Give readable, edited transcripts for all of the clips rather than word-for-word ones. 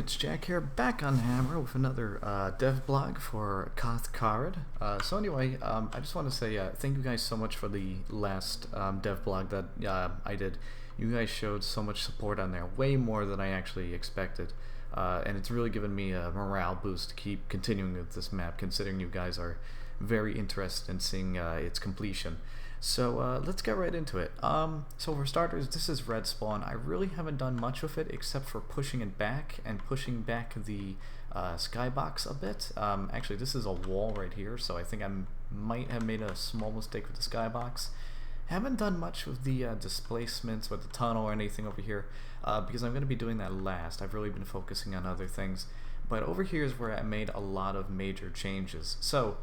it's Jack here, back on Hammer with another dev blog for Koth Card. So anyway, I just want to say thank you guys so much for the last dev blog that I did. You guys showed so much support on there, way more than I actually expected. And it's really given me a morale boost to keep continuing with this map, considering you guys are very interested in seeing its completion. So let's get right into it. So for starters, this is red spawn. I really haven't done much with it except for pushing it back and pushing back the skybox a bit. Actually, this is a wall right here, so I think I might have made a small mistake with the skybox. Haven't done much with the displacements with the tunnel or anything over here because I'm going to be doing that last. I've really been focusing on other things. But over here is where I made a lot of major changes. So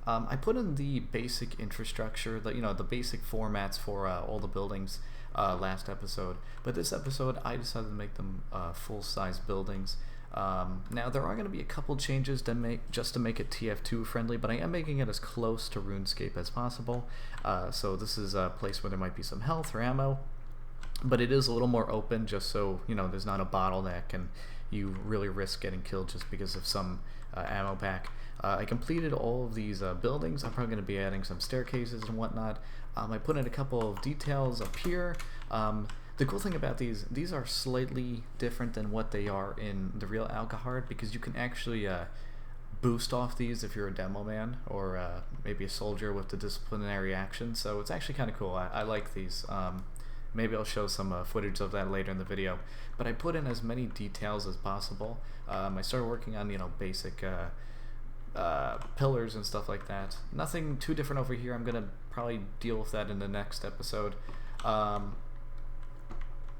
I put in the basic infrastructure, the basic formats for all the buildings last episode. But this episode, I decided to make them full-size buildings. Now there are going to be a couple changes to make to make it TF2 friendly, but I am making it as close to RuneScape as possible. So this is a place where there might be some health or ammo, but it is a little more open, just so there's not a bottleneck and you really risk getting killed just because of some ammo pack. I completed all of these buildings. I'm probably going to be adding some staircases and whatnot. I put in a couple of details up here. The cool thing about these are slightly different than what they are in the real Alcahard, because you can actually boost off these if you're a demo man or maybe a soldier with the disciplinary action. So it's actually kind of cool. I like these. Maybe I'll show some footage of that later in the video. But I put in as many details as possible. I started working on basic pillars and stuff like that. Nothing too different over here. I'm gonna probably deal with that in the next episode.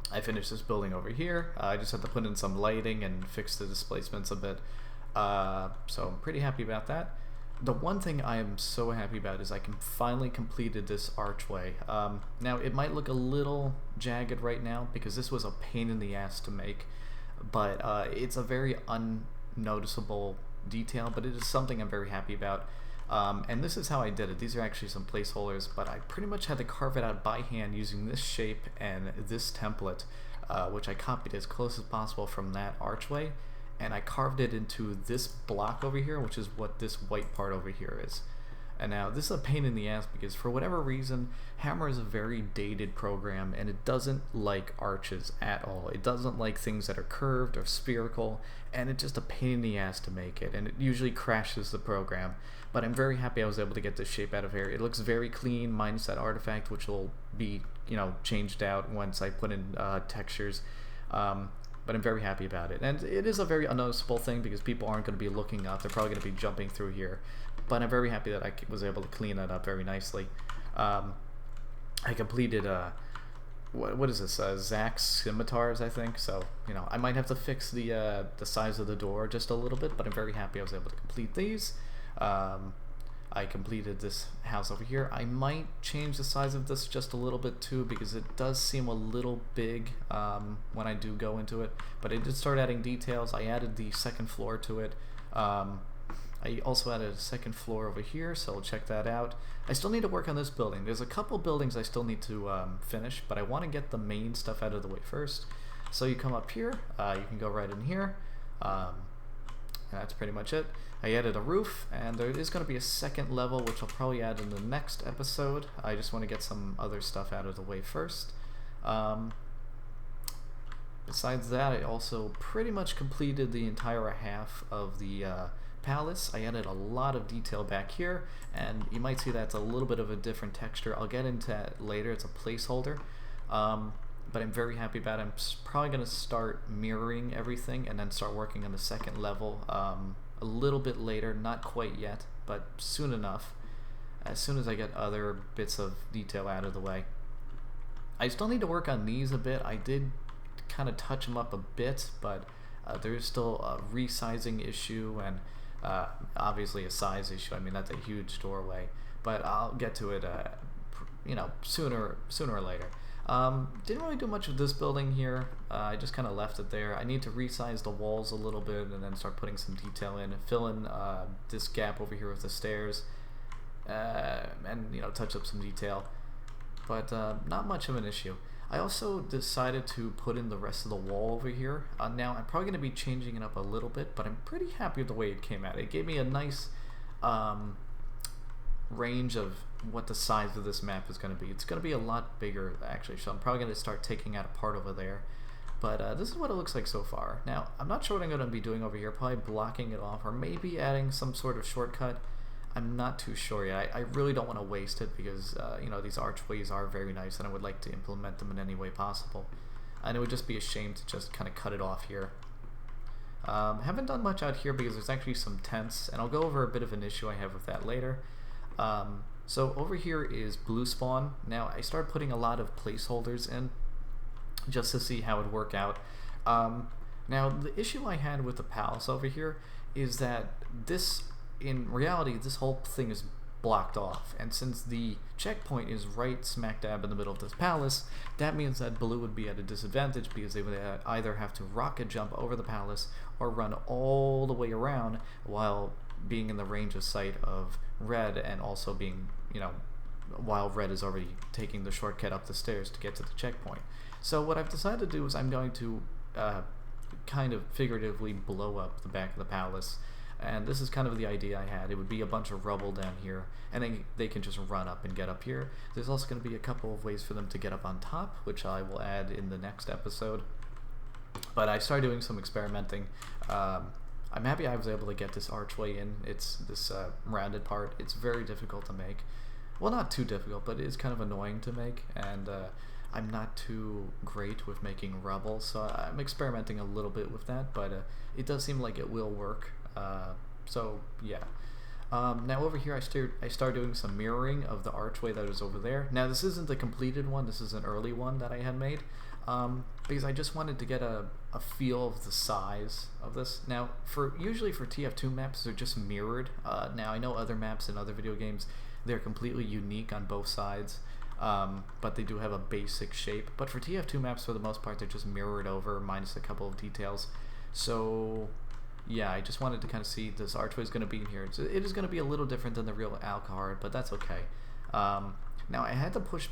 I finished this building over here. I just had to put in some lighting and fix the displacements a bit. So I'm pretty happy about that. The one thing I am so happy about is I finally completed this archway. Now it might look a little jagged right now because this was a pain in the ass to make, but it's a very unnoticeable detail, but it is something I'm very happy about. And this is how I did it. These are actually some placeholders, but I pretty much had to carve it out by hand using this shape and this template, which I copied as close as possible from that archway, and I carved it into this block over here, which is what this white part over here is. And now this is a pain in the ass because for whatever reason, Hammer is a very dated program and it doesn't like arches at all. It doesn't like things that are curved or spherical, and it's just a pain in the ass to make it, and it usually crashes the program. But I'm very happy I was able to get this shape out of here. It looks very clean, minus that artifact, which will be changed out once I put in textures. But I'm very happy about it. And it is a very unnoticeable thing because people aren't going to be looking up. They're probably going to be jumping through here. But I'm very happy that I was able to clean that up very nicely. I completed, what is this, Zach's scimitars, I think. So, I might have to fix the size of the door just a little bit, but I'm very happy I was able to complete these. I completed this house over here. I might change the size of this just a little bit too, because it does seem a little big when I do go into it. But I did start adding details. I added the second floor to it. I also added a second floor over here, so we'll check that out. I still need to work on this building. There's a couple buildings I still need to finish, but I want to get the main stuff out of the way first. So you come up here, you can go right in here. That's pretty much it. I added a roof, and there is going to be a second level, which I'll probably add in the next episode. I just want to get some other stuff out of the way first. Besides that, I also pretty much completed the entire half of the palace. I added a lot of detail back here, and you might see that's a little bit of a different texture. I'll get into that later. It's a placeholder. But I'm very happy about it. I'm probably going to start mirroring everything and then start working on the second level a little bit later, not quite yet, but soon enough, as soon as I get other bits of detail out of the way. I still need to work on these a bit. I did kind of touch them up a bit, but there's still a resizing issue and obviously a size issue. I mean, that's a huge doorway, but I'll get to it sooner or later. Didn't really do much of this building here. I just kind of left it there. I need to resize the walls a little bit and then start putting some detail in and fill in this gap over here with the stairs, and touch up some detail. But not much of an issue. I also decided to put in the rest of the wall over here. Now I'm probably going to be changing it up a little bit, but I'm pretty happy with the way it came out. It gave me a nice range of what the size of this map is going to be. It's going to be a lot bigger actually, so I'm probably going to start taking out a part over there. But this is what it looks like so far. Now, I'm not sure what I'm going to be doing over here, probably blocking it off or maybe adding some sort of shortcut. I'm not too sure yet. I really don't want to waste it because, you know, these archways are very nice and I would like to implement them in any way possible. And it would just be a shame to just kind of cut it off here. Haven't done much out here because there's actually some tents, and I'll go over a bit of an issue I have with that later. So over here is blue spawn. Now, I started putting a lot of placeholders in just to see how it would work out. Now, the issue I had with the palace over here is that this, in reality, this whole thing is blocked off. And since the checkpoint is right smack dab in the middle of this palace, that means that blue would be at a disadvantage because they would either have to rocket jump over the palace or run all the way around while being in the range of sight of red, and also being, you know, while red is already taking the shortcut up the stairs to get to the checkpoint. So what I've decided to do is I'm going to kind of figuratively blow up the back of the palace, and this is kind of the idea I had. It would be a bunch of rubble down here, and then they can just run up and get up here. There's also going to be a couple of ways for them to get up on top, which I will add in the next episode. But I started doing some experimenting. I'm happy I was able to get this archway in. It's this rounded part. It's very difficult to make. Well, not too difficult, but it is kind of annoying to make, and I'm not too great with making rubble, so I'm experimenting a little bit with that, but it does seem like it will work. So yeah. Now over here I started doing some mirroring of the archway that is over there. Now this isn't the completed one, this is an early one that I had made, because I just wanted to get a feel of the size of this. Now usually for TF2 maps they're just mirrored. Now I know other maps in other video games, they're completely unique on both sides, but they do have a basic shape. But for TF2 maps, for the most part, they're just mirrored over minus a couple of details. So yeah, I just wanted to kind of see this archway is going to be in here. It is going to be a little different than the real Alcard, but that's okay. Now I had to push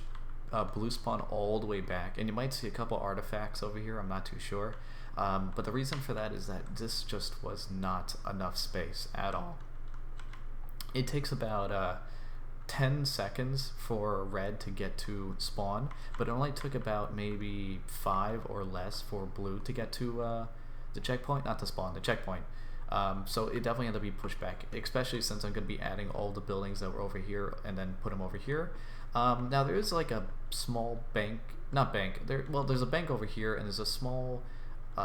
blue spawn all the way back, and you might see a couple artifacts over here, I'm not too sure. But the reason for that is that this just was not enough space at all. It takes about 10 seconds for red to get to spawn, but it only took about maybe 5 or less for blue to get to the checkpoint, not to spawn, the checkpoint. So it definitely had to be pushed back, especially since I'm going to be adding all the buildings that were over here and then put them over here. Now there is like a small bank, not bank, well there's a bank over here, and there's a small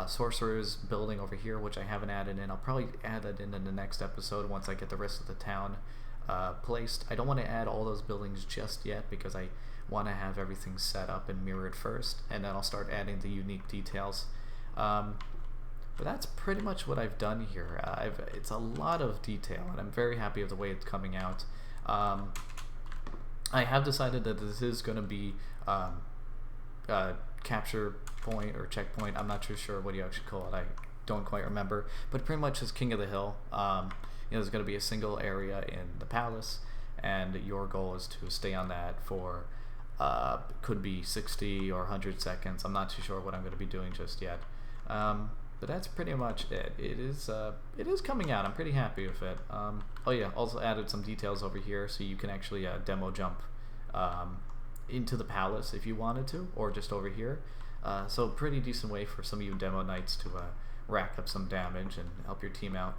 sorcerer's building over here which I haven't added in. I'll probably add that in the next episode once I get the rest of the town placed. I don't want to add all those buildings just yet because I want to have everything set up and mirrored first, and then I'll start adding the unique details. But that's pretty much what I've done here. It's a lot of detail, and I'm very happy with the way it's coming out. I have decided that this is going to be capture point or checkpoint. I'm not too sure what you actually call it. I don't quite remember. But pretty much as King of the Hill, you know, there's going to be a single area in the palace, and your goal is to stay on that for could be 60 or 100 seconds. I'm not too sure what I'm going to be doing just yet. But that's pretty much it. It is coming out. I'm pretty happy with it. Oh yeah, also added some details over here so you can actually demo jump into the palace if you wanted to, or just over here. So pretty decent way for some of you demo knights to rack up some damage and help your team out.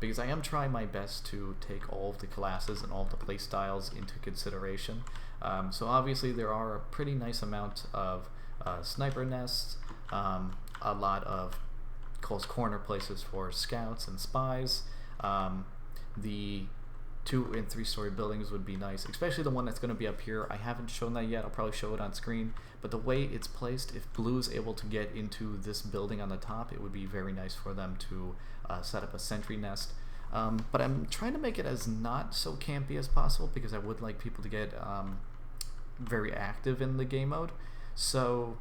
Because I am trying my best to take all of the classes and all of the playstyles into consideration. So obviously there are a pretty nice amount of sniper nests, a lot of close corner places for scouts and spies. The 2- and 3-story buildings would be nice, especially the one that's going to be up here. I haven't shown that yet. I'll probably show it on screen. But the way it's placed, if blue is able to get into this building on the top, it would be very nice for them to set up a sentry nest. But I'm trying to make it as not so campy as possible because I would like people to get very active in the game mode. So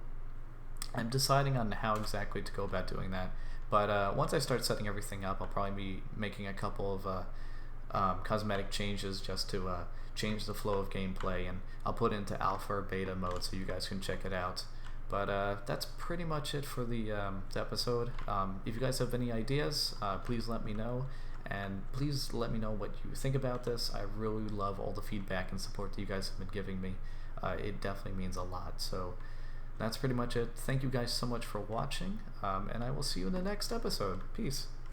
I'm deciding on how exactly to go about doing that. But once I start setting everything up, I'll probably be making a couple of cosmetic changes just to change the flow of gameplay, and I'll put it into alpha or beta mode so you guys can check it out. But that's pretty much it for the episode. If you guys have any ideas, please let me know. And please let me know what you think about this. I really love all the feedback and support that you guys have been giving me. It definitely means a lot. So that's pretty much it. Thank you guys so much for watching, and I will see you in the next episode. Peace.